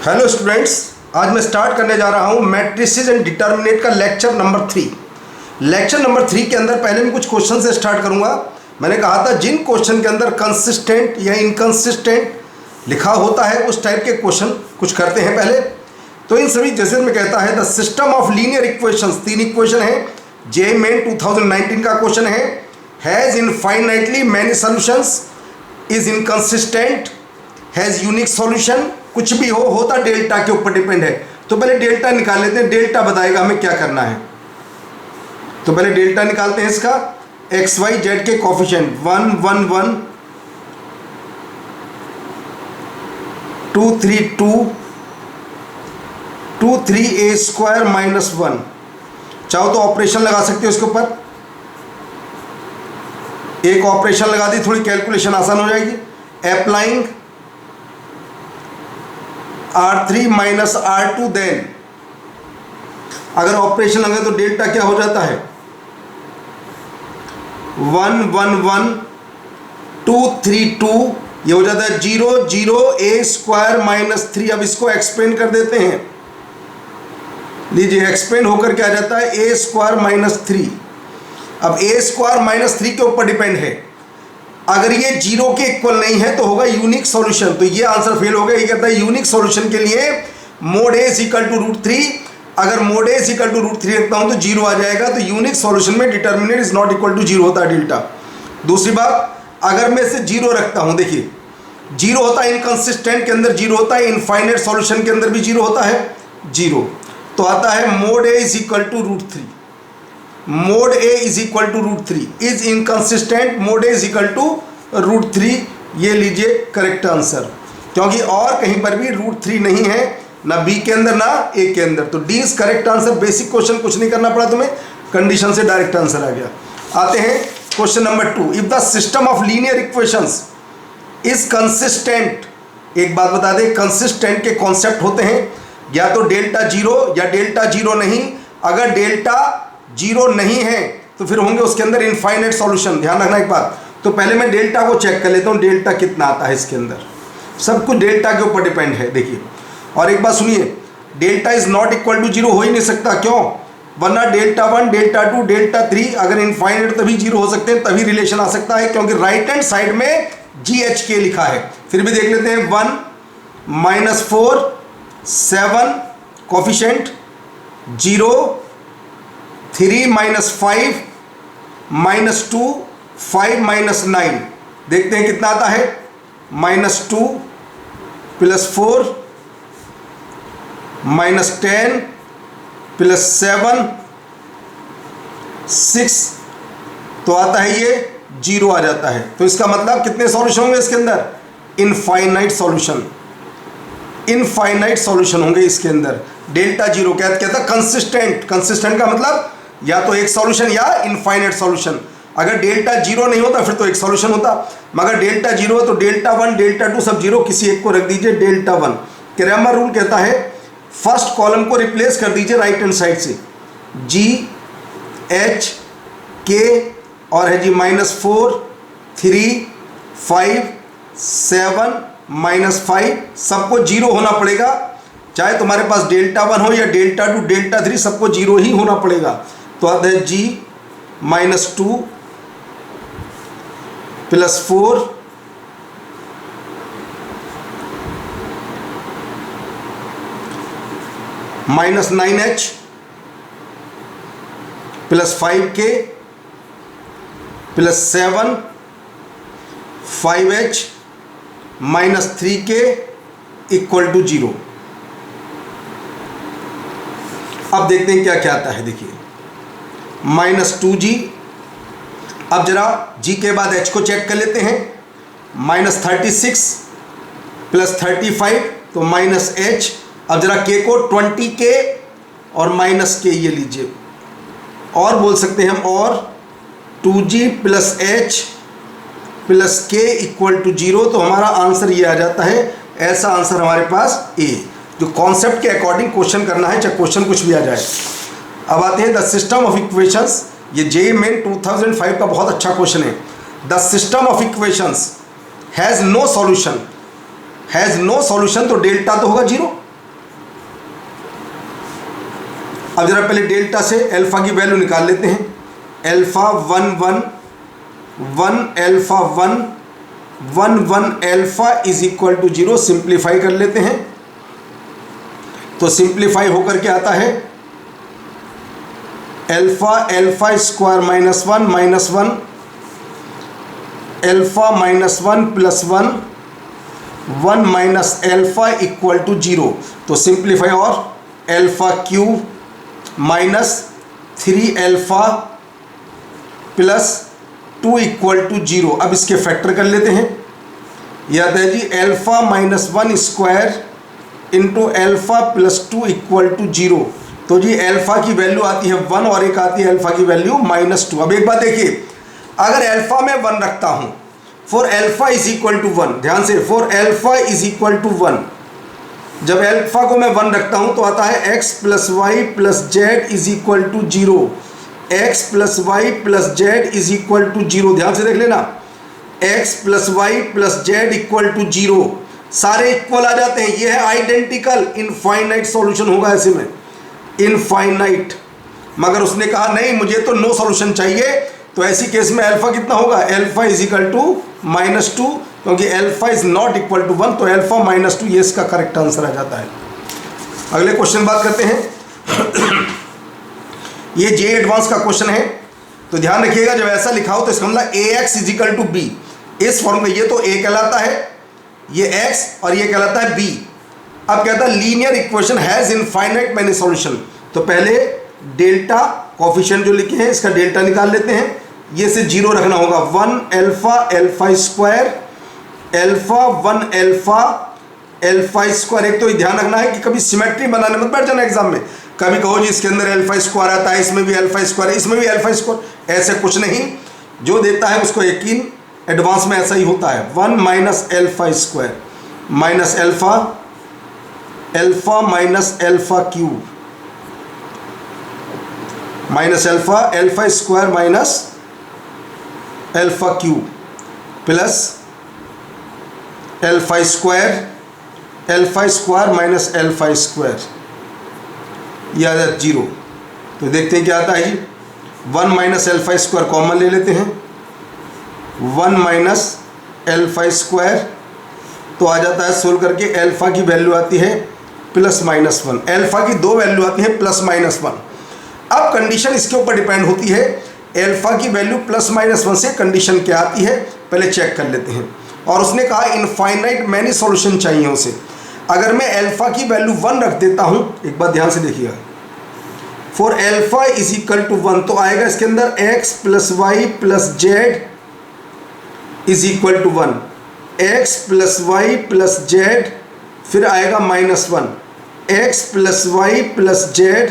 Hello students, आज मैं start करने जा रहा हूँ मैट्रिसेस एंड डिटर्मिनेंट का लेक्चर नंबर 3। लेक्चर नंबर 3 के अंदर पहले मैं कुछ क्वेश्चन से स्टार्ट करूँगा। मैंने कहा था जिन क्वेश्चन के अंदर कंसिस्टेंट या इनकंसिस्टेंट लिखा होता है उस टाइप के क्वेश्चन कुछ करते हैं पहले। तो इन सभी जैसे मैं कहता है the system of linear equations, 3 equation है, जे मेन 2019 का question has infinitely many solutions, is inconsistent, has unique solution. कुछ भी होता डेल्टा के ऊपर डिपेंड है। तो पहले डेल्टा निकाल लेते हैं, डेल्टा बताएगा हमें क्या करना है। तो पहले डेल्टा निकालते हैं इसका, एक्स वाई जेड के कोफिशिएंट 1 1 1 2 3 2 2 3 a स्क्वायर माइनस 1। चाहो तो ऑपरेशन लगा सकते हो इसके ऊपर, एक ऑपरेशन लगा दी, थोड़ी कैलकुलेशन आसान हो जाएगी। Applying R3 minus R2, then अगर ऑपरेशन लगे तो डेल्टा क्या हो जाता है 1 1 1 2 3 2, ये हो जाता है 0 0 a स्क्वायर माइनस 3। अब इसको एक्सपेंड कर देते हैं, लीजिए एक्सपेंड होकर क्या आ जाता है a स्क्वायर माइनस 3। अब a स्क्वायर माइनस 3 के ऊपर डिपेंड है, अगर ये 0 के इक्वल नहीं है तो होगा यूनिक सॉल्यूशन। तो ये आंसर फेल हो गया। ये कहता है यूनिक सॉल्यूशन के लिए मोड a इक्वल टू √3, अगर मोड a इक्वल टू √3 रखता हूं तो 0 आ जाएगा। तो यूनिक सॉल्यूशन में determinant is not equal to 0 होता है डेल्टा। दूसरी बात, अगर मैं इसे 0 रखता हूं, देखिए 0 होता है इनकंसिस्टेंट के अंदर 0 होता है, इनफाइनाइट सॉल्यूशन के अंदर भी 0 होता है 0। तो आता है mod a is equal to √3, mod a is equal to √3, is inconsistent, mod a is equal to √3। ये लीजिए करेक्ट आंसर, क्योंकि और कहीं पर भी √3 नहीं है, ना b के अंदर ना a के अंदर। तो D is correct answer. Basic question कुछ नहीं करना पड़ा तुम्हें, कंडीशन से डायरेक्ट आंसर आ गया। आते हैं question number 2। If the system of linear equations is consistent, एक बात बता दें, कंसिस्टेंट के कॉन्सेप्ट होते हैं या तो डेल्टा 0 या डेल्टा 0 नहीं। अगर डेल्टा 0 नहीं है तो फिर होंगे उसके अंदर इनफाइनाइट सॉल्यूशन। ध्यान रखना एक बात, तो पहले मैं डेल्टा को चेक कर लेता हूँ, डेल्टा कितना आता है इसके अंदर। सब कुछ डेल्टा के ऊपर डिपेंड है, देखिए। और एक बात सुनिए, delta is not equal to 0 हो ही नहीं सकता, क्यों? वरना डेल्टा 1 डेल्टा 2 डेल्टा 3 अगर इनफाइनाइट तभी 0 हो सकते हैं, तभी रिलेशन आ सकता है, क्योंकि राइट हैंड साइड में GHK लिखा है। फिर भी देख लेते हैं, 1 -4 7 कोफिशिएंट 0 3 -5 -2 5 -9। देखते हैं कितना आता है, -2 +4 -10 +7 6, तो आता है ये 0 आ जाता है। तो इसका मतलब कितने सॉल्यूशन होंगे इसके अंदर? इनफाइनाइट सॉल्यूशन, इनफाइनाइट सॉल्यूशन होंगे इसके अंदर। डेल्टा 0 कहता कंसिस्टेंट, कंसिस्टेंट का मतलब या तो एक सॉल्यूशन या इनफाइनाइट सॉल्यूशन। अगर डेल्टा 0 नहीं होता फिर तो एक सॉल्यूशन होता, मगर डेल्टा 0 है तो डेल्टा 1 डेल्टा 2 सब 0, किसी एक को रख दीजिए डेल्टा 1। क्रैमर रूल कहता है फर्स्ट कॉलम को रिप्लेस कर दीजिए राइट हैंड साइड से, GHK और है जी -4 3 5 7 -5, सबको 0 होना पड़ेगा। चाहे तुम्हारे पास डेल्टा 1 हो या डेल्टा 2 डेल्टा 3, सबको 0 ही होना पड़ेगा। तो आता है G -2 +4 -9H +5K +7 5H -3K equal to 0। अब देखते हैं क्या क्या आता है, देखिए -2G। अब जरा G के बाद H को चेक कर लेते हैं, -36 +35 तो -H। अब जरा K को 20K और -K ये लीजिए, और बोल सकते हैं हम, और 2G +H +K equal to 0। तो हमारा आंसर ये आ जाता है, ऐसा आंसर हमारे पास A, जो कॉन्सेप्ट के अकॉर्डिंग क्वेश्चन करना है, चाहे क्वेश्चन कुछ भी आ जाए। अब आते हैं द सिस्टम ऑफ इक्वेशंस। ये JEE मेन 2005 का बहुत अच्छा क्वेश्चन है। The system of equations has no solution, has no solution, तो डेल्टा तो होगा 0, अब जरा पहले डेल्टा से अल्फा की वैल्यू निकाल लेते हैं। Alpha 1 1 1 alpha 1 1 1 alpha is equal to 0। Simplify कर लेते हैं तो सिंप्लीफाई होकर के आता है alpha square -1 -1 alpha -1 + 1 1 minus alpha equal to 0। तो सिंप्लीफाई और alpha cube -3 alpha +2 equal to 0। अब इसके फैक्टर कर लेते हैं। याद है जी alpha -1 square into alpha +2 equal to 0। तो जी अल्फा की वैल्यू आती है 1 और एक आती है अल्फा की वैल्यू -2। अब एक बात देखिए, अगर अल्फा में 1 रखता हूं for alpha is equal to 1, ध्यान से, for alpha is equal to 1, जब अल्फा को मैं 1 रखता हूं तो आता है x + y + z is equal to 0। x + y + z is equal to 0। ध्यान से देख लेना, x + y + z equal to 0। सारे इक्वल आ जाते हैं, ये है आइडेंटिकल। इनफाइनाइट सॉल्यूशन होगा ऐसे में, इनफाइनाइट। मगर उसने कहा नहीं मुझे तो नो सॉल्यूशन चाहिए, तो ऐसी केस में अल्फा कितना होगा, अल्फा इज इक्वल टू -2, क्योंकि alpha is not equal to 1, तो अल्फा -2 ये इसका करेक्ट आंसर आ जाता है। अगले क्वेश्चन बात करते हैं। ये जे एडवांस का क्वेश्चन है, तो ध्यान रखिएगा जब ऐसा लिखा हो तो इसका मतलब ax is equal to b। इस फॉर्म में ये तो a कहलाता है, ये x और ये कहलाता है b। अब कहता है linear equation has infinite many solution. तो पहले डेल्टा कोफिशिएंट जो लिखे हैं इसका डेल्टा निकाल लेते हैं। ये से 0 रखना होगा। 1 alpha square alpha 1 alpha square. एक तो ध्यान रखना है कि कभी सिमेट्री बनाने मत बैठ जाना एग्जाम में। कभी कहो जी इसके अंदर अल्फा स्क्वायर आता है, इसमें भी अल्फा स्क्वायर है, इसमें भी अल्फा स्क्वायर, ऐसे कुछ नहीं। जो देता है उसको यकीन, एडवांस में ऐसा ही होता है। 1 minus alpha square minus alpha minus alpha cube minus alpha square minus alpha cube plus alpha square minus alpha square, यह आ जाता 0। तो देखते हैं क्या आता है जी। 1 माइनस अल्फा स्क्वायर कॉमन ले लेते हैं। 1 माइनस अल्फा स्क्वायर तो आ जाता है सोल्व करके, अल्फा की वैल्यू आती है +-1। अल्फा की 2 वैल्यू आती है +-1। अब कंडीशन इसके ऊपर डिपेंड होती है, अल्फा की वैल्यू +-1 से कंडीशन क्या आती है पहले चेक कर लेते हैं। और उसने कहा इनफाइनाइट मैनी सॉल्यूशन चाहिए उसे। अगर मैं अल्फा की वैल्यू 1 रख देता हूं, एक बात ध्यान से देखिएगा, for alpha is equal to 1 तो आएगा इसके अंदर x + y + z is equal to 1, x + y + z फिर आएगा -1, x + y + z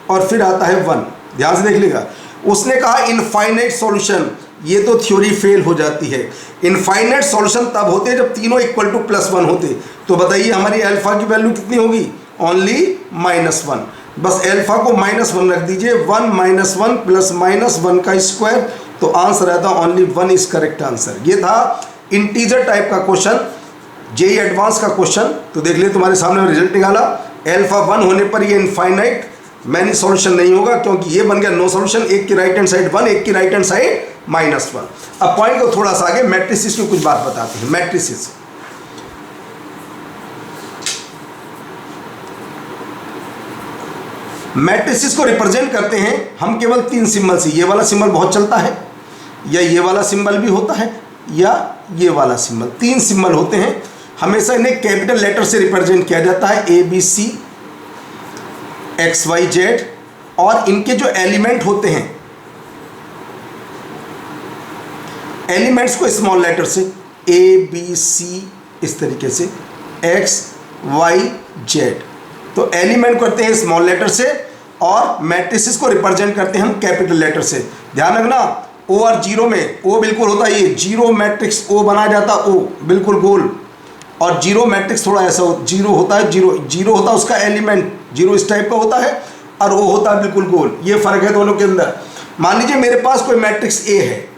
और फिर आता है 1। ध्यान से देख लीजिएगा, उसने कहा इनफाइनाइट सॉल्यूशन, ये तो थ्योरी फेल हो जाती है। इनफाइनाइट सॉल्यूशन तब होते हैं जब तीनों इक्वल टू +1 होते। तो बताइए हमारी अल्फा की वैल्यू कितनी होगी, ओनली -1। बस अल्फा को -1 रख दीजिए, 1 - 1 + -1 का स्क्वायर, तो आंसर आता ओनली 1 इज करेक्ट आंसर। ये था इंटीजर टाइप का क्वेश्चन, जेईई एडवांस का क्वेश्चन। तो देख लिए तुम्हारे सामने रिजल्ट निकाला। अल्फा 1 होने पर ये इनफाइनाइट मैनी सॉल्यूशन नहीं होगा, क्योंकि ये बन गया नो सॉल्यूशन। एक की राइट हैंड साइड 1, एक की राइट हैंड साइड -1। अब पॉइंट को थोड़ा सा आगे मैट्रिसेस की कुछ बात बताते हैं। मैट्रिसेस, मैट्रिसेस को रिप्रेजेंट करते हैं हम केवल 3 सिंबल से। ये वाला सिंबल बहुत चलता है, या ये वाला सिंबल भी होता है, या ये वाला सिंबल। 3 सिंबल होते हैं, हमेशा इन्हें कैपिटल लेटर से रिप्रेजेंट किया जाता है, ABC XYZ। और इनके जो एलिमेंट होते हैं, एलिमेंट्स को स्मॉल लेटर से ABC, इस तरीके से XYZ। तो एलिमेंट करते हैं स्मॉल लेटर से, और मैट्रिसेस को रिप्रेजेंट करते हैं हम कैपिटल लेटर से। ध्यान रखना, O और 0 में, O बिल्कुल होता है ये 0 मैट्रिक्स, O बनाया जाता O बिल्कुल गोल, और 0 मैट्रिक्स थोड़ा ऐसा 0 होता है, 0 होता है उसका एलिमेंट, 0 इस टाइप का होता है, और O होता है बिल्कुल गोल। ये फर्क है दोनों के अंदर। मान लीजिए मेरे पास कोई मैट्रिक्स A है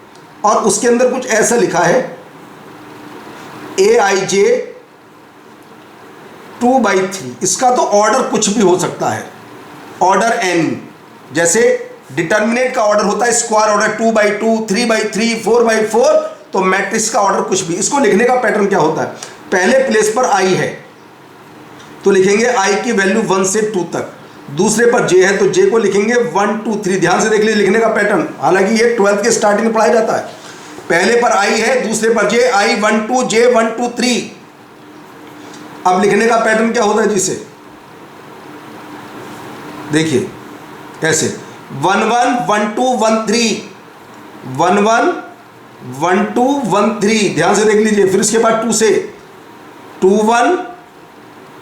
और उसके अंदर कुछ ऐसा लिखा है AIJ 2/3। इसका तो ऑर्डर कुछ भी हो सकता है, ऑर्डर n, जैसे डिटर्मिनेंट का ऑर्डर होता है स्क्वायर ऑर्डर 2/2, 3/3, 4/4, तो मैट्रिक्स का ऑर्डर कुछ भी। इसको लिखने का पैटर्न क्या होता है, पहले प्लेस पर i है तो लिखेंगे i की वैल्यू 1 से 2 तक, दूसरे पर j है तो j को लिखेंगे 1 2 3। ध्यान से देख लीजिए लिखने का पैटर्न, हालांकि ये 12th के स्टार्टिंग में पढ़ाया जाता है। पहले पर i है, दूसरे पर j, i 1 2, j 1 2 3। अब लिखने का पैटर्न क्या होता है जिसे देखिए कैसे 1 1 1 2 1 3, 1 1 1 2 1 3। ध्यान से देख लीजिए, फिर उसके बाद 2 से 2 1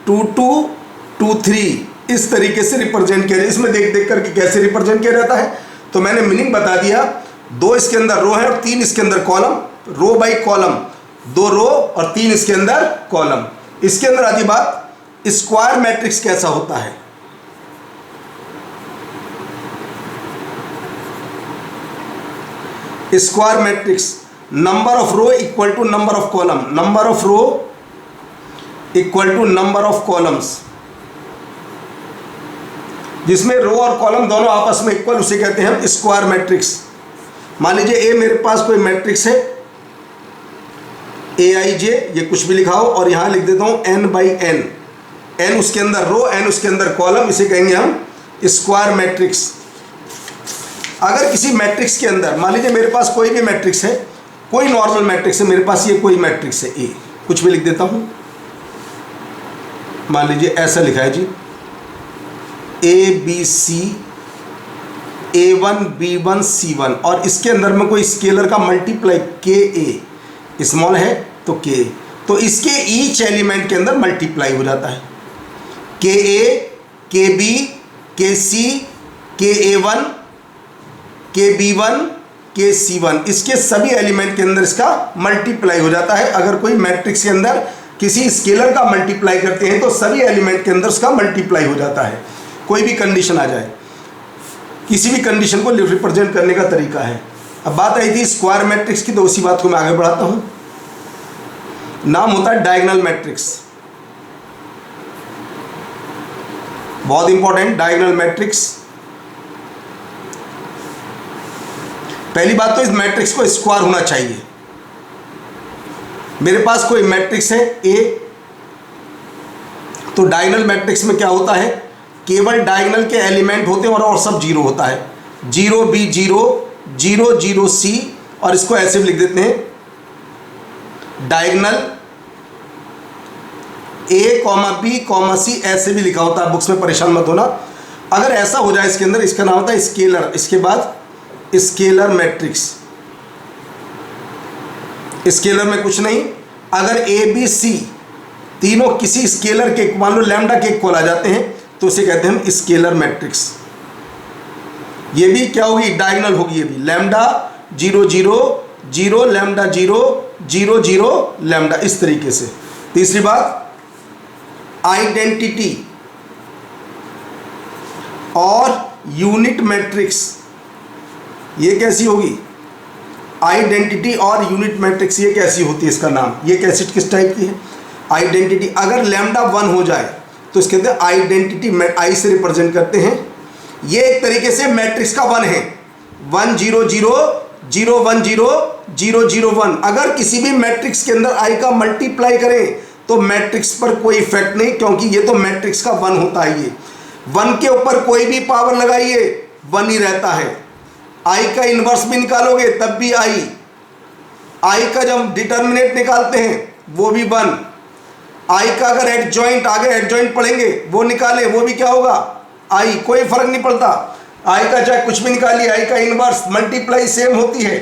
2 2 2 3, इस तरीके से रिप्रेजेंट किया जाए। इसमें देख देख करके कैसे रिप्रेजेंट किया जाता है, तो मैंने मीनिंग बता दिया। 2 इसके अंदर रो है और 3 इसके अंदर कॉलम, रो बाई कॉलम, 2 रो और 3 इसके अंदर कॉलम। इसके अंदर आती बात स्क्वायर मैट्रिक्स कैसा होता है। Square matrix, number of row equal to number of column, number of row equal to number of columns, जिसमें रो और कॉलम दोनों आपस में इक्वल, उसे कहते हैं हम स्क्वायर मैट्रिक्स। मान लीजिए ए मेरे पास कोई मैट्रिक्स है AIJ, ये कुछ भी लिखा हो, और यहां लिख देता हूं n/n, n उसके अंदर रो, n उसके अंदर कॉलम, इसे कहेंगे हम स्क्वायर मैट्रिक्स। अगर किसी मैट्रिक्स के अंदर मान लीजिए मेरे पास कोई भी मैट्रिक्स है, कोई नॉर्मल मैट्रिक्स है, मेरे पास ये कोई मैट्रिक्स है ए, कुछ भी लिख देता हूं, मान लीजिए ऐसा लिखा है जी ABC A1 B1 C1, और इसके अंदर में कोई स्केलर का मल्टीप्लाई KA स्मॉल है तो K, तो इसके ईच एलिमेंट के अंदर मल्टीप्लाई हो जाता है, KA KB KC KA1 KB1 KC1, इसके सभी एलिमेंट के अंदर इसका मल्टीप्लाई हो जाता है। अगर कोई मैट्रिक्स के अंदर किसी स्केलर का मल्टीप्लाई करते हैं तो सभी एलिमेंट के अंदर उसका मल्टीप्लाई हो जाता है, कोई भी कंडीशन आ जाए। किसी भी कंडीशन को रिप्रेजेंट करने का तरीका है। अब बात आई थी स्क्वायर मैट्रिक्स की, तो उसी बात को मैं आगे बढ़ाता हूं। नाम होता है डायगोनल मैट्रिक्स, बहुत इंपॉर्टेंट डायगोनल मैट्रिक्स। पहली बात तो इस मैट्रिक्स को स्क्वायर होना चाहिए। मेरे पास कोई मैट्रिक्स है A, तो डायगोनल मैट्रिक्स में क्या होता है, केवल डायगोनल के एलिमेंट होते हैं और सब जीरो होता है, 0B 0 0 0 C, और इसको ऐसे भी लिख देते हैं डायगोनल A, B, C, ऐसे भी लिखा होता है बुक्स में, परेशान मत होना। अगर ऐसा हो जाए इसके अंदर, इसका नाम होता है स्केलर, इसके बाद स्केलर मैट्रिक्स। स्केलर में कुछ नहीं, अगर ABC तीनों किसी स्केलर के, मान लो लैम्डा के इक्वल आ जाते हैं, तो उसे कहते हैं हम स्केलर मैट्रिक्स। ये भी क्या होगी, डायगोनल होगी, ये भी लैम्डा 0 0 0 लैम्डा 0 0 0 लैम्डा, इस तरीके से। तीसरी बात आइडेंटिटी और यूनिट मैट्रिक्स, ये कैसी होगी, आइडेंटिटी और यूनिट मैट्रिक्स ये कैसी होती है, इसका नाम, ये कैसी किस टाइप की है, आइडेंटिटी। अगर लैम्डा 1 हो जाए तो इसके अंदर आइडेंटिटी आई से रिप्रेजेंट करते हैं। ये एक तरीके से मैट्रिक्स का 1 है, 1 0 0 0 1 0 0 0 1। अगर किसी भी मैट्रिक्स के अंदर आई का मल्टीप्लाई करें तो मैट्रिक्स पर कोई इफेक्ट नहीं, क्योंकि ये तो मैट्रिक्स का 1 होता है। ये 1 के ऊपर कोई भी पावर लगाइए 1 ही रहता है। आई का इन्वर्स भी निकालोगे तब भी आई का जब डिटर्मिनेंट निकालते हैं वो भी 1। आई का अगर एडजॉइंट, आगे एडजॉइंट पढ़ेंगे, वो निकाले वो भी क्या होगा आई, कोई फर्क नहीं पड़ता। आई का चाहे कुछ भी निकालिए, आई का इन्वर्स मल्टीप्लाई सेम होती है।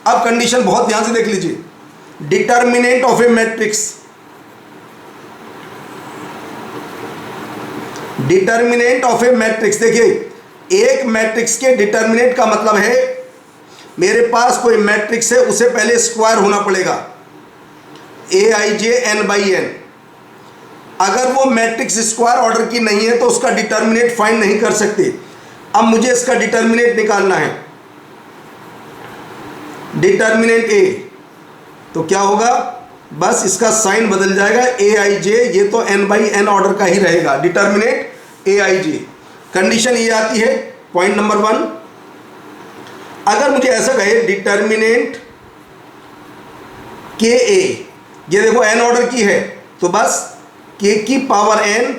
अब कंडीशन बहुत ध्यान से देख लीजिए, determinant of A matrix, determinant of A matrix. देखिए एक मैट्रिक्स के डिटर्मिनेंट का मतलब है, मेरे पास कोई मैट्रिक्स है, उसे पहले स्क्वायर होना पड़ेगा, AIJ n/n। अगर वो मैट्रिक्स स्क्वायर ऑर्डर की नहीं है तो उसका डिटर्मिनेंट फाइंड नहीं कर सकते। अब मुझे इसका डिटर्मिनेंट निकालना है, डिटर्मिनेंट A, तो क्या होगा, बस इसका साइन बदल जाएगा, AIJ, ये तो n/n ऑर्डर का ही रहेगा, डिटर्मिनेंट AIJ। कंडीशन ये आती है पॉइंट नंबर 1, अगर मुझे ऐसा कहे डिटर्मिनेंट के ए, ये देखो n ऑर्डर की है तो बस k की पावर n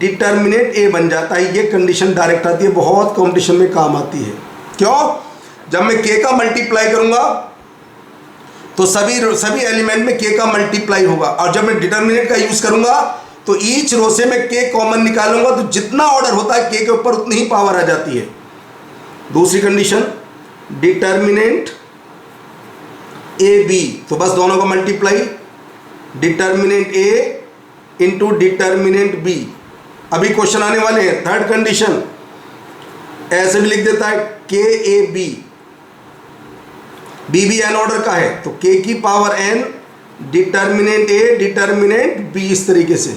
डिटर्मिनेंट a बन जाता है। ये कंडीशन डायरेक्ट आती है, बहुत कॉम्पिटिशन में काम आती है। क्यों? जब मैं k का मल्टीप्लाई करूंगा तो सभी एलिमेंट में k का मल्टीप्लाई होगा, और जब मैं डिटर्मिनेंट का यूज करूंगा तो ईच रो से मैं k कॉमन निकालूंगा, तो जितना ऑर्डर होता है k के ऊपर उतनी ही पावर आ जाती है। दूसरी कंडीशन डिटर्मिनेंट ए बी, तो बस दोनों का multiply, determinant A into determinant B. अभी क्वेश्चन आने वाले हैं। थर्ड कंडीशन ऐसे भी लिख देता है के ए बी, बी भी एन ऑर्डर का है तो के की power n determinant a determinant b, इस तरीके से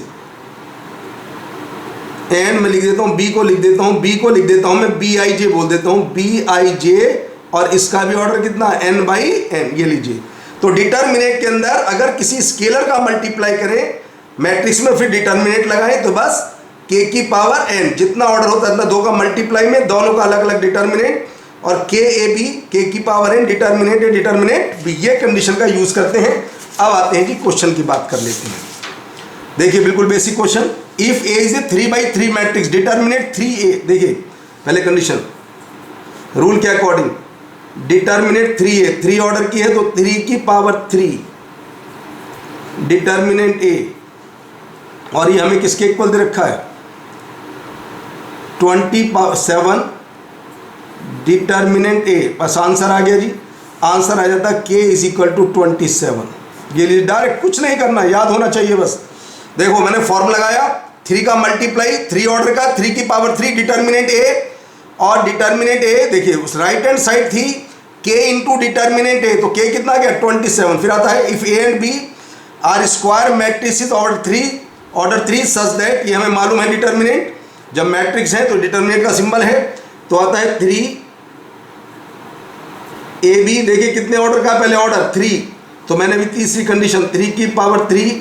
एन में लिख देता हूं, बी को लिख देता हूं, बी को लिख देता हूं मैं बी आई जे बोल देता हूं, बी आई जे, और इसका भी ऑर्डर कितना n बाई n, ये लीजिए। तो डिटर्मिनेंट के अंदर अगर किसी स्केलर का मल्टीप्लाई करें मैट्रिक्स में फिर डिटर्मिनेंट लगाएं तो बस k की पावर n, जितना ऑर्डर होता है इतना दो का मल्टीप्लाई में दोनों का अलग अलग डिटर्मिनेंट, और k ए बी, k की power n determinant a determinant b, ये कंडीशन का यूज करते हैं। अब आते हैं जी क्वेश्चन की बात कर लेते हैं। देखिए बिल्कुल basic question, if a is a 3/3 matrix determinant 3a, देखिए पहले कंडीशन रूल के अकॉर्डिंग डिटर्मिनेंट 3a, 3 ऑर्डर की है तो 3 की पावर 3 डिटर्मिनेंट a, और ये हमें किसके इक्वल दे रखा है 27 डिटर्मिनेंट a, बस आंसर आ गया जी। आंसर आ जाता k इज इक्वल टू 27। ये लिए डायरेक्ट कुछ नहीं करना, याद होना चाहिए बस। देखो मैंने फॉर्म लगाया, 3 का मल्टीप्लाई 3 ऑर्डर का 3 की पावर 3 डिटर्मिनेंट a, और डिटर्मिनेंट a देखिए उस राइट हैंड साइड थी k इंटू डिटर्मिनेंट a, तो k कितना गया 27। फिर आता है if a and b are square matrices order 3 such that, ये हमें मालूम है डिटर्मिनेंट, जब मैट्रिक्स है तो डिटर्मिनेंट का सिंबल है, तो आता है 3 ए बी, देखिए कितने ऑर्डर का पहले ऑर्डर 3, तो मैंने भी तीसरी कंडीशन 3 की power 3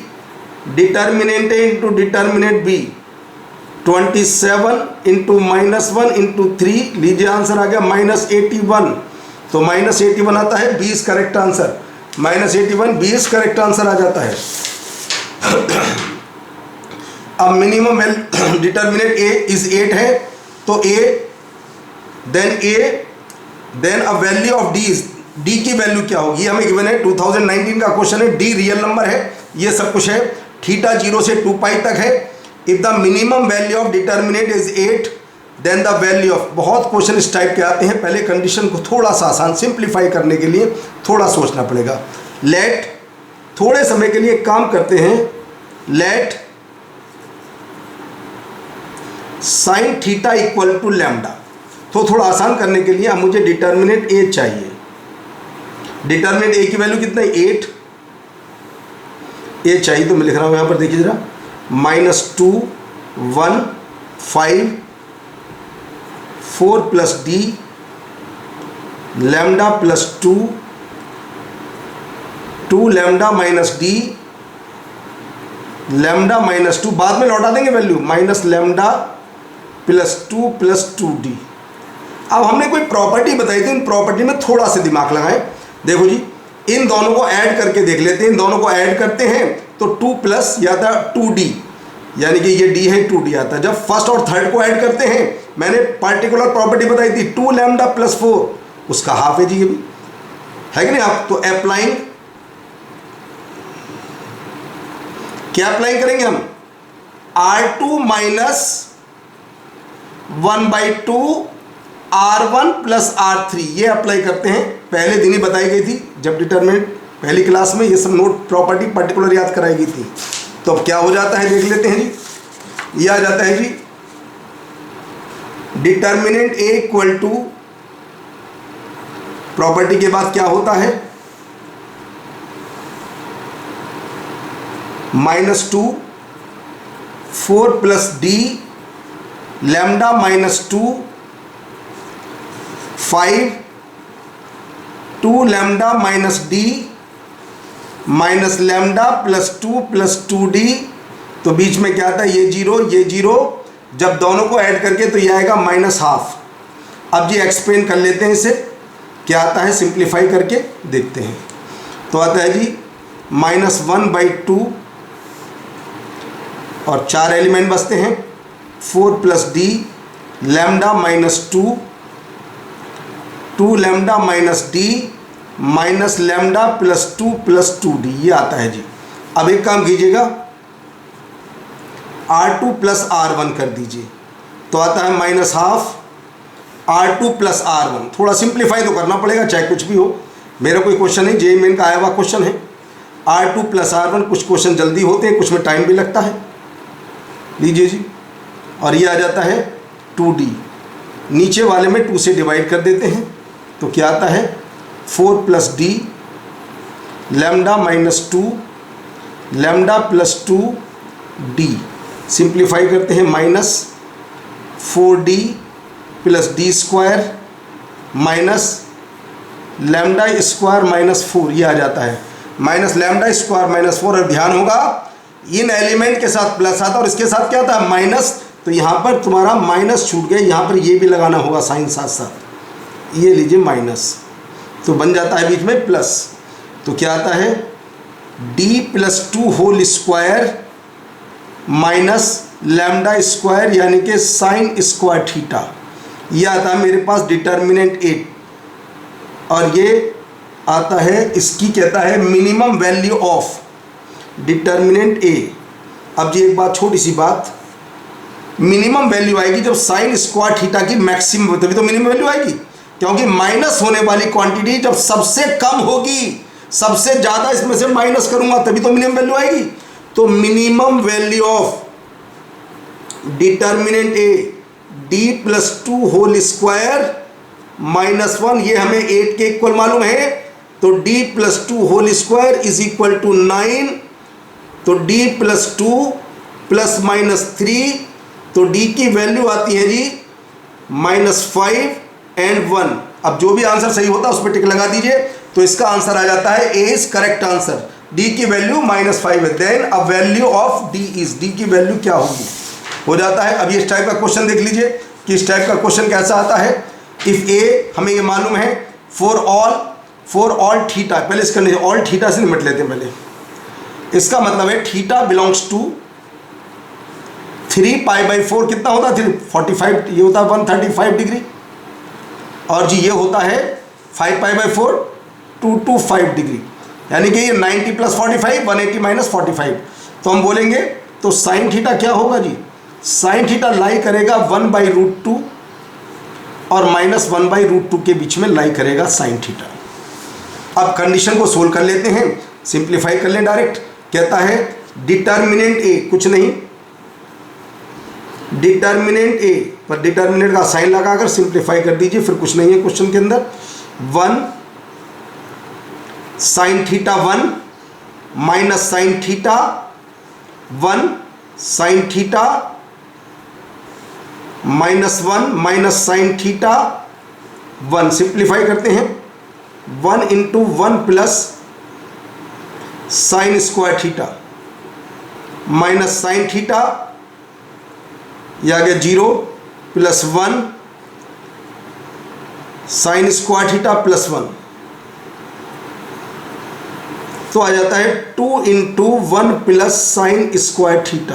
determinant A into determinant B, 27 into -1 into 3, लीजिए आंसर आ गया -81, तो -81 आता है 20 करेक्ट आंसर, -81 20 करेक्ट आंसर आ जाता है। अब मिनिमम डिटर्मिनेंट ए इज 8 है, तो then a value of d is, d की वैल्यू क्या होगी, हमें गिवन है 2019 का क्वेश्चन है, डी रियल नंबर है, ये सब कुछ है, थीटा 0 से 2 पाई तक है। If the minimum value of determinant is 8 then the value of, बहुत क्वेश्चन इस टाइप के आते हैं, पहले कंडीशन को थोड़ा सा आसान सिंप्लीफाई करने के लिए थोड़ा सोचना पड़ेगा। लेट, थोड़े समय के लिए काम करते हैं, let sine theta equal to lambda, तो थोड़ा आसान करने के लिए अब मुझे डिटर्मिनेंट ए चाहिए। डिटर्मिनेंट ए की वैल्यू कितना है 8, ए चाहिए, तो मैं लिख रहा हूँ यहाँ पर देखिए जरा, -2 1 5 4 plus D lambda plus 2 lambda minus D lambda minus 2, बाद में लौटा देंगे value, minus lambda plus 2 D. अब हमने कोई प्रॉपर्टी बताई थी, इन प्रॉपर्टी में थोड़ा सा दिमाग लगाएं। देखो जी इन दोनों को ऐड करके देख लेते हैं, इन दोनों को ऐड करते हैं तो 2 प्लस या था 2d, यानी कि ये d है 2d आता है। जब फर्स्ट और थर्ड को ऐड करते हैं, मैंने पार्टिकुलर प्रॉपर्टी बताई थी 2 लैम्डा प्लस 4, उसका हाफ है जी, ये भी है कि नहीं आप, तो अप्लाइंग, क्या अप्लाई करेंगे हम, R2 minus 1/2 R1 plus R3, ये अप्लाई करते हैं। पहले दिन ही बताई गई थी जब डिटरमिनेंट पहली क्लास में, ये सब नोट प्रॉपर्टी पर्टिकुलर याद कराई गई थी। तो अब क्या हो जाता है देख लेते हैं जी, ये आ जाता है जी determinant A equal to, property के बाद क्या होता है -2 4 plus D lambda -2 5 2 lambda minus D minus lambda plus 2 D, तो बीच में क्या आता है ये 0 ये 0, जब दोनों को ऐड करके तो ये आएगा -12। अब जी एक्सप्लेन कर लेते हैं इसे, क्या आता है सिंप्लीफाई करके देखते हैं। तो आता है जी -1/2 और 4 एलिमेंट बचते हैं, 4 + d lambda -2, 2 lambda -d minus lambda +2 + 2d, ये आता है जी। अब एक काम कीजिएगा, R2 + R1 कर दीजिए, तो आता है -12 R2 + R1। थोड़ा सिंप्लीफाई तो करना पड़ेगा चाहे कुछ भी हो, मेरा कोई क्वेश्चन नहीं, जेईई मेन का आया हुआ क्वेश्चन है। R2 + R1, कुछ क्वेश्चन जल्दी होते हैं, कुछ में टाइम भी लगता है। लीजिए जी, और ये आ जाता है 2d, नीचे वाले में 2 से डिवाइड कर देते हैं, तो क्या आता है 4 + d lambda -2 lambda +2d। Simplify करते हैं, -4d + d² minus lambda square -4, ये आ जाता है -λ² -4। और ध्यान होगा इन एलिमेंट के साथ प्लस आता है और इसके साथ क्या आता है माइनस, तो यहाँ पर तुम्हारा माइनस छूट गया, यहाँ पर ये भी लगाना होगा साइन साथ साथ, ये लीजिए माइनस, तो बन जाता है बीच में प्लस। तो क्या आता है d+2² माइनस λ² यानी कि sin² थीटा, ये आता है मेरे पास डिटर्मिनेंट 8, और ये आता है इसकी कहता है minimum value of determinant a। अब जी एक बात, छोटी सी बात, मिनिमम वैल्यू आएगी जब sin² थीटा की मैक्सिमम, तभी तो मिनिमम वैल्यू आएगी, क्योंकि माइनस होने वाली क्वांटिटी जब सबसे कम होगी, सबसे ज़्यादा इसमें से माइनस करूंगा तभी तो मिनिमम वैल्यू आएगी। तो minimum value of determinant a d+2² -1, ये हमें 8 के इक्वल मालूम है, तो d+2² = 9, तो d+2 ± 3, तो d की वैल्यू आती है जी -5 और 1। अब जो भी आंसर सही होता है उस पर टिक लगा दीजिए, तो इसका आंसर आ जाता है ए इज करेक्ट आंसर। d की वैल्यू -5 है, देन अब वैल्यू ऑफ d d की वैल्यू क्या होगी, हो जाता है। अब इस टाइप का क्वेश्चन देख लीजिए कि इस टाइप का क्वेश्चन कैसा आता है। इफ ए हमें ये मालूम है फॉर ऑल थीटा, पहले इसका ऑल थीटा से निपट लेते हैं पहले। इसका मतलब है थीटा बिलोंग्स टू 3π/4 कितना होता है 45, ये होता है 135 डिग्री, और जी ये होता है 5π/4 225 डिग्री, यानी कि ये 90 + 45 180 - 45। तो हम बोलेंगे तो साइन थीटा क्या होगा जी, साइन थीटा लाई करेगा 1/√2 और -1/√2 के बीच में लाई करेगा साइन थीटा। अब कंडीशन को सोल्व कर लेते हैं, सिंप्लीफाई कर लें डायरेक्ट। कहता है डिटर्मिनेंट ए, कुछ नहीं, डिटर्मिनेंट ए पर डिटर्मिनेंट का साइन लगाकर सिंप्लीफाई कर दीजिए, फिर कुछ नहीं है क्वेश्चन के अंदर। 1 sin θ 1 minus sin θ 1 sin θ -1 minus sin θ 1। Simplify करते हैं, 1 × 1 प्लस sin² θ माइनस sin θ, यह आ गया 0 प्लस 1 sin² θ प्लस 1, तो आ जाता है 2 × 1 प्लस sin² θ।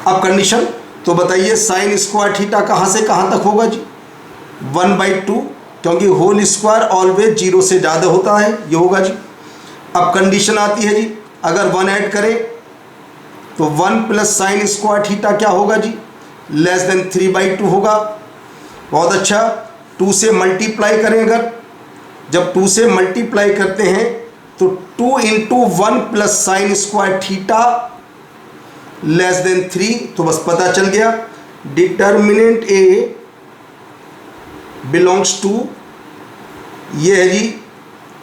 अब कंडीशन तो बताइए sin² θ कहाँ से कहाँ तक होगा जी, 1/2, क्योंकि होल स्क्वायर ऑलवेज 0 से ज़्यादा होता है, ये होगा जी। अब कंडीशन आती है जी, अगर 1 ऐड करें तो 1 प्लस sin² θ क्या होगा जी, लेस देन 3/2 होगा। बहुत अच्छा, 2 से मल्टीप्लाई करें, अगर जब 2 से मल्टीप्लाई करते हैं तो 2 × 1 प्लस sin² θ लेस देन 3, तो बस पता चल गया डिटर्मिनेंट ए बिलोंग्स टू, ये है जी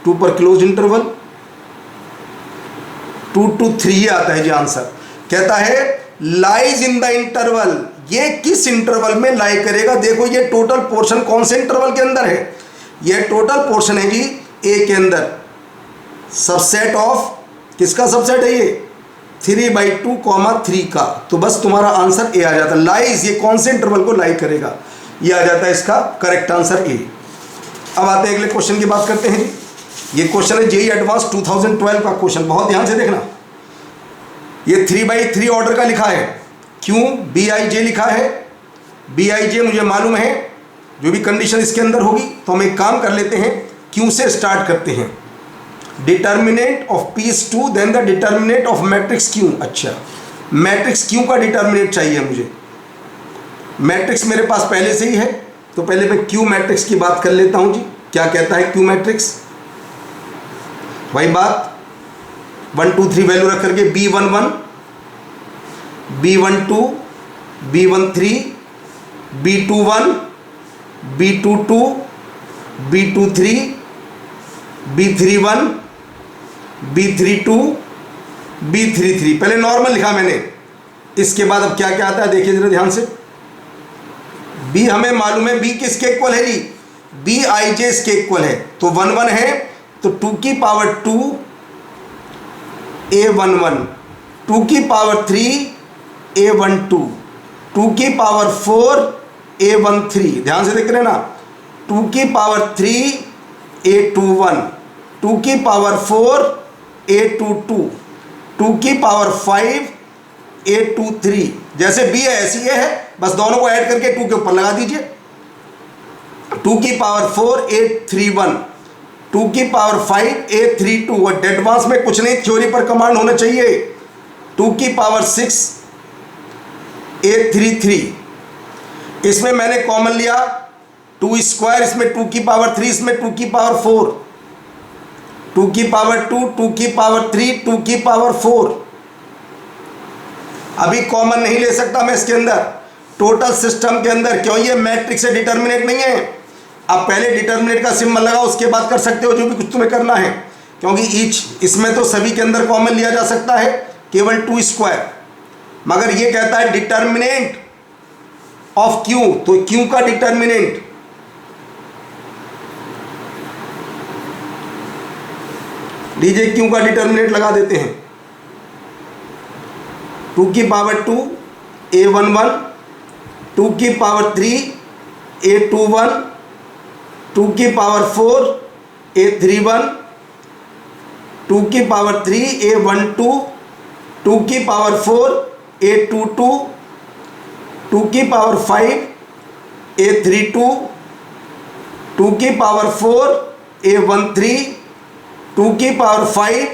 2 पर क्लोज इंटरवल 2 to 3, ये आता है जी आंसर। कहता है लाइज इन द इंटरवल, ये किस इंटरवल में लाई करेगा। देखो ये टोटल पोर्शन कौन से इंटरवल के अंदर है, ये टोटल पोर्शन है जी ए के अंदर, सबसेट ऑफ, किसका सबसेट है ये, 3/2 3 का, तो बस तुम्हारा आंसर ए आ जाता है। लाइज, ये कौन से इंटरवल को लाई करेगा, ये आ जाता है इसका करेक्ट आंसर ए। अब आते हैं अगले क्वेश्चन की बात करते हैं जी। ये क्वेश्चन है जेईई एडवांस 2012 का क्वेश्चन, बहुत ध्यान से देखना। ये 3/3 ऑर्डर का लिखा है, क्यों BIJ लिखा है, BIJ मुझे मालूम है जो भी कंडीशन इसके अंदर होगी, तो हम एक काम कर लेते हैं, क्यों से स्टार्ट करते हैं। Determinant of P is 2, then the determinant of matrix q. अच्छा, मैट्रिक्स क्यू का डिटर्मिनेंट चाहिए मुझे। मैट्रिक्स मेरे पास पहले से ही है, तो पहले मैं क्यू मैट्रिक्स की बात कर लेता हूं जी। क्या कहता है क्यू मैट्रिक्स, वही बात 1 2 3 वैल्यू रख करके B11 B12 B13 B21 B22 B23 B31 B32 B33, पहले नॉर्मल लिखा मैंने। इसके बाद अब क्या क्या आता है देखिए जरा ध्यान से। B हमें मालूम है, B किसके इक्वल है जी, BIJ इसके इक्वल है, तो 1 1 है, तो 2 की पावर 2 A11, 2 की पावर 3 A12, 2 की पावर 4 A13, ध्यान से देख रहे हैं ना, 2 की पावर 3 A21, 2 की पावर 4 A22, 2 की पावर 5 A23। जैसे B है ऐसी ये है, बस दोनों को ऐड करके 2 के ऊपर लगा दीजिए। 2 की पावर 4 A31, 2 की पावर 5 A32, और एडवांस में कुछ नहीं, थ्योरी पर कमांड होना चाहिए। 2 की पावर 6 A33, इसमें मैंने कॉमन लिया 2 स्क्वायर, इसमें 2 की पावर 3, इसमें 2 की पावर 4, 2 की पावर 2, 2 की पावर 3, 2 की पावर 4। अभी कॉमन नहीं ले सकता मैं इसके अंदर, टोटल सिस्टम के अंदर, क्यों, ये मैट्रिक्स से डिटर्मिनेट नहीं है। अब पहले डिटर्मिनेट का सिंबल लगाओ, उसके बाद कर सकते हो जो भी कुछ तुम्हें करना है, क्योंकि ईच इसमें तो सभी के अंदर कॉमन लिया जा सकता है, केवल 2 स्क्वायर। मगर ये कहता है डिटर्मिनेंट ऑफ क्यू, तो क्यू का डिटर्मिनेंट लीजिए, क्यू का डिटर्मिनेंट लगा देते हैं। 2 की पावर 2 A11, 2 की पावर 3 A21, 2 की पावर 4 A31, 2 की पावर 3 A12, 2 की पावर 4 A22, 2 की पावर 5 A32, 2 की पावर 4 A13, 2 की पावर 5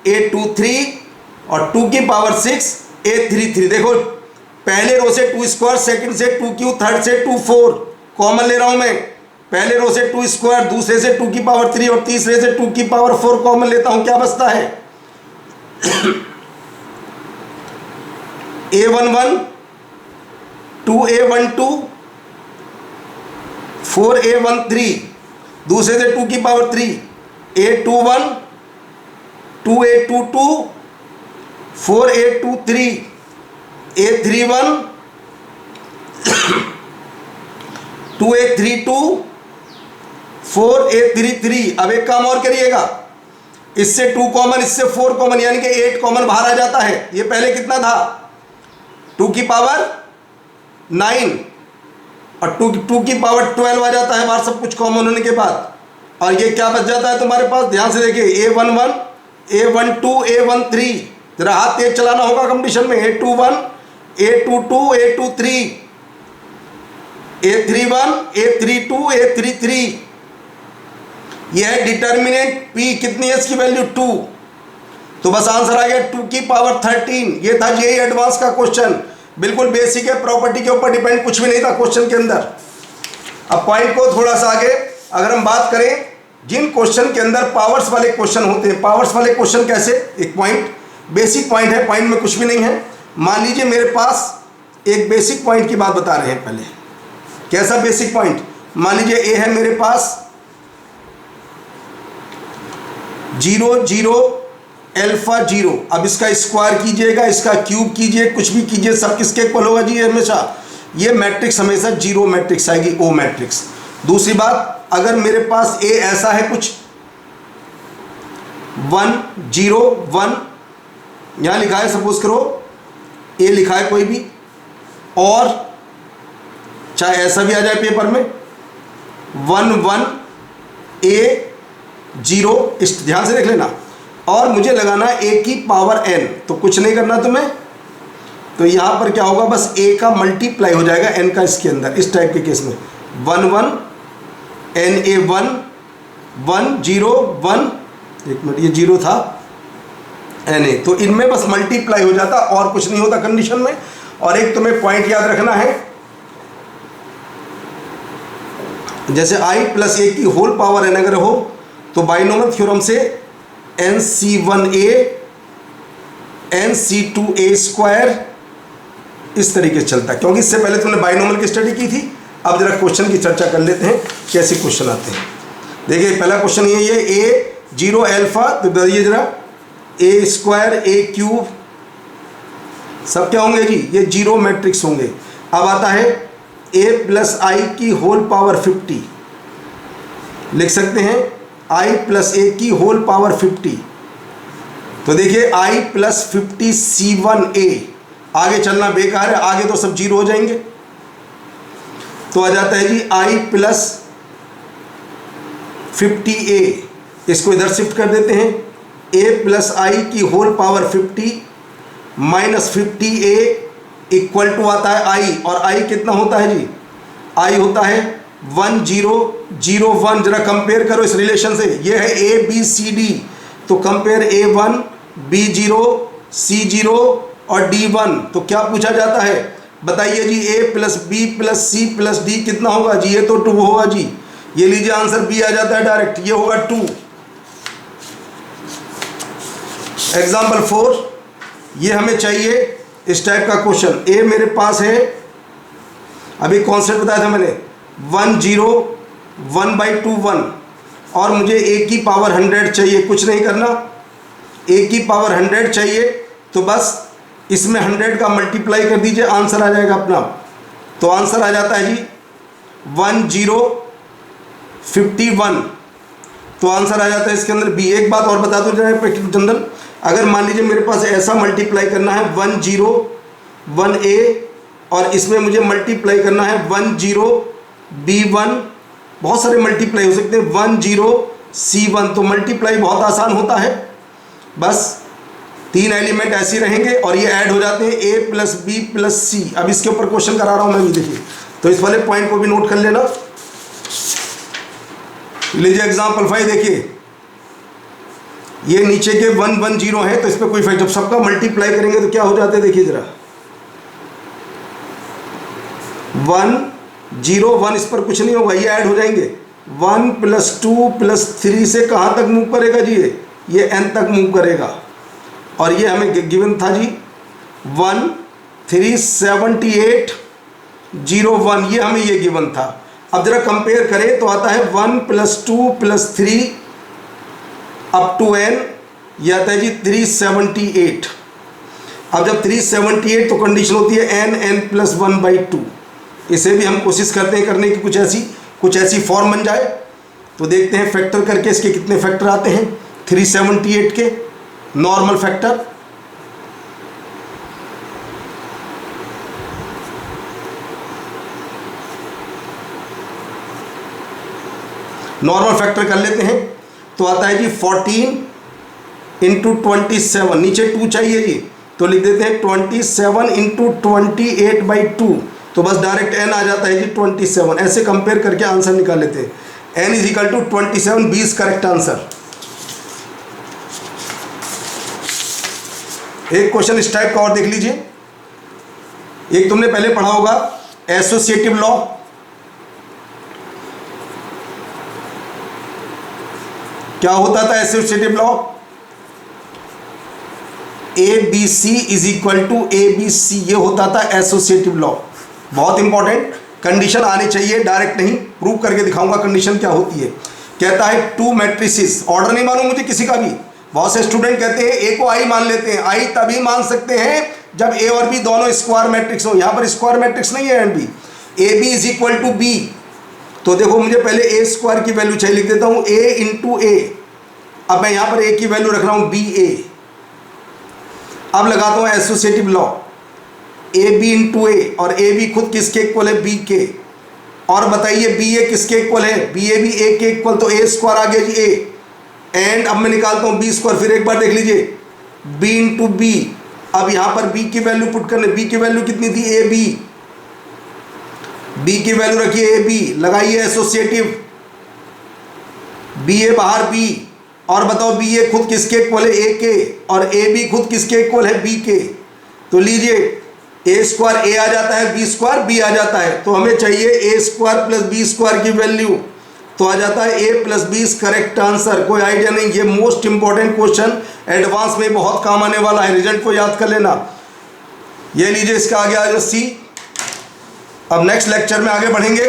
A23 और 2 की पावर 6 A33। देखो पहले रो से 2 स्क्वायर, सेकंड से 2Q, थर्ड से 2 4, कॉमन ले रहा हूं मैं। पहले रो से 2 स्क्वायर, दूसरे से 2 की पावर 3 और तीसरे से 2 की पावर 4 कॉमन लेता हूं, क्या बचता है A11 2A12 4A13, दूसरे से 2 की power 3 A21 2A22 4A23 A31 2A32 4A33। अब एक काम और करिएगा, इससे 2 कॉमन, इससे 4 कॉमन, यानी कि 8 कॉमन बाहर आ जाता है। ये पहले कितना था 2 की पावर 9 और 2 की पावर 12 आ जाता है बाहर, सब कुछ कॉमन होने के बाद। और ये क्या बच जाता है तुम्हारे पास, ध्यान से देखिए, A11 A12 A13, जरा हाथ तेज चलाना होगा कंडीशन में, A21 A22 A23 A31 A32 A33। यह है डिटर्मिनेंट P, कितनी है इसकी वैल्यू 2, तो बस आंसर आ गया 2 की पावर 13। ये था जेईई एडवांस का क्वेश्चन, बिल्कुल बेसिक है, प्रॉपर्टी के ऊपर डिपेंड कुछ भी नहीं था क्वेश्चन के अंदर। अब पॉइंट को थोड़ा सा आगे अगर हम बात करें, जिन क्वेश्चन के अंदर पावर्स वाले क्वेश्चन होते हैं, पावर्स वाले क्वेश्चन कैसे, एक पॉइंट, बेसिक पॉइंट है, पॉइंट में कुछ भी नहीं है। मान लीजिए मेरे पास एक बेसिक पॉइंट की बात बता रहे हैं पहले, कैसा बेसिक पॉइंट, मान लीजिए ए है मेरे पास 0 0 अल्फा 0। अब इसका स्क्वायर कीजिएगा, इसका क्यूब कीजिए, कुछ भी कीजिए, सब किसके इक्वल होगा जी, हमेशा ये मैट्रिक्स हमेशा 0 मैट्रिक्स आएगी, ओ मैट्रिक्स। दूसरी बात, अगर मेरे पास ए ऐसा है कुछ 1 0 1 यहाँ लिखा है, सपोज करो ए लिखा है कोई भी, और चाहे ऐसा भी आ जाए पेपर में 1 1 A 0, इस ध्यान से देख लेना, और मुझे लगाना a की पावर n, तो कुछ नहीं करना तुम्हें, तो यहाँ पर क्या होगा, बस a का मल्टीप्लाई हो जाएगा n का इसके अंदर, इस टाइप के केस में 1 1 NA 1 1 0 1, एक मिनट ये 0 था NA, तो इनमें बस मल्टीप्लाई हो जाता और कुछ नहीं होता कंडीशन में। और एक तुम्हें पॉइंट याद रखना है, जैसे i प्लस a की होल पावर n अगर हो तो बाइनोमियल थ्योरम से NC1A NC2A स्क्वायर इस तरीके से चलता है, क्योंकि इससे पहले तुमने बाइनोमियल की स्टडी की थी। अब जरा क्वेश्चन की चर्चा कर लेते हैं, कैसे क्वेश्चन आते हैं। देखिए पहला क्वेश्चन ये है a 0 अल्फा, तो बताइए जरा a स्क्वायर a क्यूब सब क्या होंगे जी, ये 0 मैट्रिक्स होंगे। अब आता है a प्लस आई की होल पावर 50, लिख सकते हैं i प्लस a की होल पावर 50, तो देखिए i प्लस 50 C1A, आगे चलना बेकार है, आगे तो सब 0 हो जाएंगे, तो आ जाता है जी i प्लस 50A, इसको इधर शिफ्ट कर देते हैं, a प्लस आई की whole power 50 minus 50A equal to आता है i, और i कितना होता है जी, i होता है 1 0 0 1। जरा कंपेयर करो इस रिलेशन से, ये है a b c d, तो कंपेयर a1 b0 c0 और d1, तो क्या पूछा जाता है बताइए जी, a plus B plus C plus D कितना होगा जी, ये तो 2 होगा जी, ये लीजिए आंसर b आ जाता है डायरेक्ट, ये होगा 2। एग्जाम्पल 4, ये हमें चाहिए इस टाइप का क्वेश्चन, a मेरे पास है, अभी कॉन्सेप्ट बताया था मैंने 1 0 1/2 1, और मुझे a की पावर 100 चाहिए, कुछ नहीं करना, a की पावर 100 चाहिए, तो बस इसमें 100 का मल्टीप्लाई कर दीजिए, आंसर आ जाएगा अपना। तो आंसर आ जाता है जी 1 0 51, तो आंसर आ जाता है इसके अंदर b। एक बात और बता दो जनरल, अगर मान लीजिए मेरे पास ऐसा मल्टीप्लाई करना है 1 0 1A, और इसमें मुझे मल्टीप्लाई करना है 1 0 B1, बहुत सारे मल्टीप्लाई हो सकते हैं, 1 0 C1, तो मल्टीप्लाई बहुत आसान होता है, बस 3 एलिमेंट ऐसे रहेंगे और ये ऐड हो जाते हैं a प्लस बी प्लस सी। अब इसके ऊपर क्वेश्चन करा रहा हूं मैं भी, देखिए, तो इस वाले पॉइंट को भी नोट कर लेना। लीजिए एग्जाम्पल 5, देखिए ये नीचे के 1 1 0 है, तो इस पर कोई इफेक्ट, जब सबका मल्टीप्लाई करेंगे तो क्या हो जाते हैं, देखिए जरा 1 0 1, इस पर कुछ नहीं होगा, ये ऐड हो जाएंगे, 1 प्लस 2 प्लस 3 से कहाँ तक मूव करेगा जी, ये n तक मूव करेगा, और ये हमें गिवन था जी 1 3 78 0 1, ये हमें ये गिवन था। अब जरा कंपेयर करें तो आता है 1 plus 2 plus 3 up to n, ये आता है जी 378। अब जब 378 तो कंडीशन होती है n प्लस 1/2, इसे भी हम कोशिश करते हैं करने की, कुछ ऐसी फॉर्म बन जाए, तो देखते हैं फैक्टर करके इसके कितने फैक्टर आते हैं 378 के नॉर्मल फैक्टर। नॉर्मल फैक्टर कर लेते हैं, तो आता है जी 14 इंटू 27, नीचे 2 चाहिए जी, तो लिख देते हैं 27 इंटू 28/2, तो बस डायरेक्ट n आ जाता है जी 27। ऐसे कंपेयर करके आंसर निकाल लेते हैं, n is equal to 27, 20 correct answer. एक क्वेश्चन इस टाइप का और देख लीजिए, एक तुमने पहले पढ़ा होगा एसोसिएटिव लॉ, क्या होता था associative law, ABC is equal to ABC, ये होता था एसोसिएटिव लॉ। बहुत इंपॉर्टेंट, कंडीशन आनी चाहिए, डायरेक्ट नहीं, प्रूव करके दिखाऊंगा कंडीशन क्या होती है। कहता है 2 मैट्रिसेस, ऑर्डर नहीं मालूम मुझे किसी का भी, बहुत से स्टूडेंट कहते हैं ए को आई मान लेते हैं, आई तभी मान सकते हैं जब ए और बी दोनों स्क्वायर मैट्रिक्स हो, यहाँ पर स्क्वायर मैट्रिक्स नहीं है and B, A B is equal to B, तो देखो मुझे पहले ए स्क्वायर की वैल्यू चाहिए, लिख देता हूँ a इंटू ए, अब मैं यहाँ पर ए की वैल्यू रख रहा हूँ बी ए। अब लगाता हूँ associative law, A B into A, और ए बी खुद किसके इक्वल है, बी के। और बताइए बी ए किसके इक्वल है, बी ए भी ए के इक्वल, तो ए स्क्वायर आ गया जी ए। एंड अब मैं निकालता हूँ बी स्क्वायर, फिर एक बार देख लीजिए, बी इंटू बी। अब यहाँ पर बी की वैल्यू पुट करने, बी की वैल्यू कितनी थी, ए बी, बी की वैल्यू रखिए ए बी, लगाइए एसोसिएटिव, बी ए बाहर बी, और बताओ बी ए खुद किसके इक्वल है, ए के, और ए बी खुद किसके इक्वल है, बी के। तो लीजिए ए स्क्वायर ए आ जाता है, बी स्क्वायर बी आ जाता है, तो हमें चाहिए ए स्क्वायर प्लस बी स्क्वायर की वैल्यू, तो आ जाता है ए प्लस बी करेक्ट आंसर। कोई आइडिया नहीं, ये मोस्ट इंपॉर्टेंट क्वेश्चन, एडवांस में बहुत काम आने वाला है, रिजल्ट को याद कर लेना। ये लीजिए इसका आगे आ जाए सी। अब नेक्स्ट लेक्चर में आगे बढ़ेंगे।